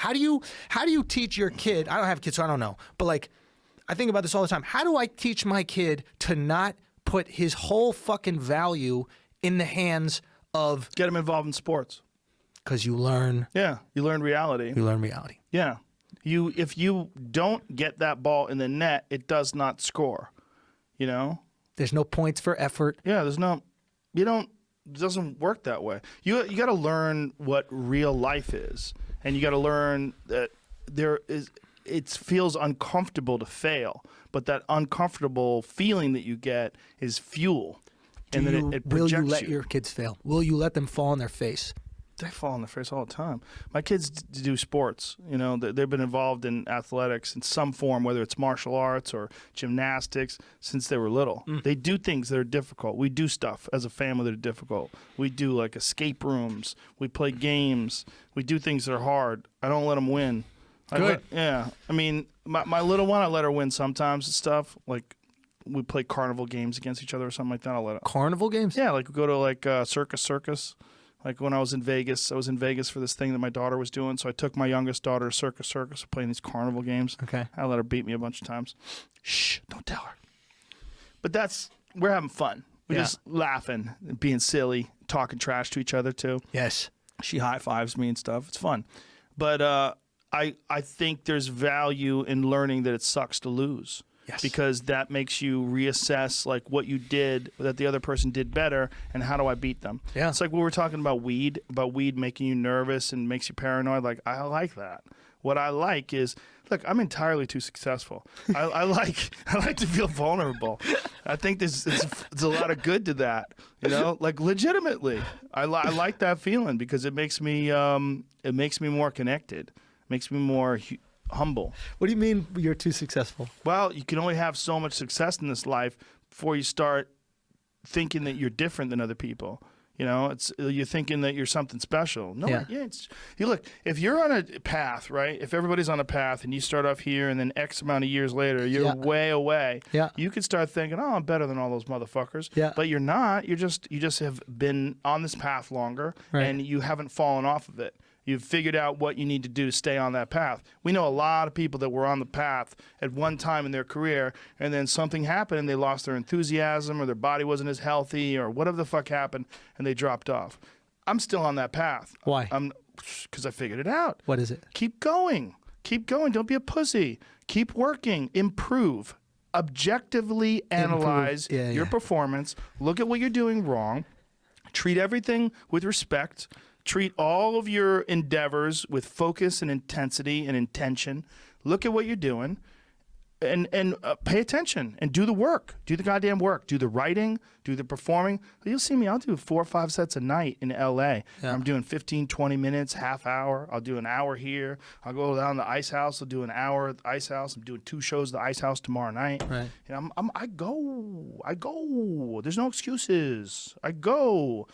How do you teach your kid? I don't have kids, so I don't know. But like, I think about this all the time. How do I teach my kid to not put his whole fucking value in the hands of... Get him involved in sports. Because you learn... Yeah, you learn reality. You learn reality. Yeah. If you don't get that ball in the net, it does not score. You know? There's no points for effort. Yeah, it doesn't work that way. You got to learn what real life is. And you got to learn that it feels uncomfortable to fail, but that uncomfortable feeling that you get is fuel. And then it will projects you let your kids fail? Will you let them fall on their face? They fall on their face all the time. My kids do sports. You know, they've been involved in athletics in some form, whether it's martial arts or gymnastics, since they were little. They do things that are difficult. We do stuff as a family that are difficult. We do like escape rooms. We play games. We do things that are hard. I don't let them win. Good. Yeah. I mean, my little one, I let her win sometimes and stuff. Like, we play carnival games against each other or something like that. I'll let her. Carnival games? Yeah, like we go to like circus. Like when I was in Vegas for this thing that my daughter was doing. So I took my youngest daughter to circus, playing these carnival games. Okay. I let her beat me a bunch of times. Shh, don't tell her. But we're having fun. We're just laughing, and being silly, talking trash to each other too. Yes. She high fives me and stuff. It's fun. But I think there's value in learning that it sucks to lose. Yes. Because that makes you reassess like what you did that the other person did better and how do I beat them. Yeah. It's like we were talking about weed making you nervous and makes you paranoid. Like, I like that. What I like is, look, I'm entirely too successful. I like to feel vulnerable. I think there's a lot of good to that. You know, like legitimately, I like that feeling because it makes me more connected, makes me more humble. What do you mean you're too successful? Well, you can only have so much success in this life before you start thinking that you're different than other people. You know, you're thinking that you're something special. No, you look, if you're on a path, right? If everybody's on a path and you start off here and then X amount of years later, you're way away. Yeah. You could start thinking, oh, I'm better than all those motherfuckers. Yeah. But you're not. You just have been on this path longer and you haven't fallen off of it. You've figured out what you need to do to stay on that path. We know a lot of people that were on the path at one time in their career, and then something happened and they lost their enthusiasm or their body wasn't as healthy or whatever the fuck happened, and they dropped off. I'm still on that path. Why? Because I figured it out. What is it? Keep going. Keep going. Don't be a pussy. Keep working. Improve. Objectively analyze your performance. Look at what you're doing wrong. Treat everything with respect. Treat all of your endeavors with focus and intensity and intention. Look at what you're doing and pay attention and do the work. Do the goddamn work. Do the writing. Do the performing. You'll see me. I'll do 4 or 5 sets a night in L.A. Yeah. I'm doing 15, 20 minutes, half hour. I'll do an hour here. I'll go down to the Ice House. I'll do an hour at the Ice House. I'm doing 2 shows at the Ice House tomorrow night. Right. And I go. There's no excuses. I go.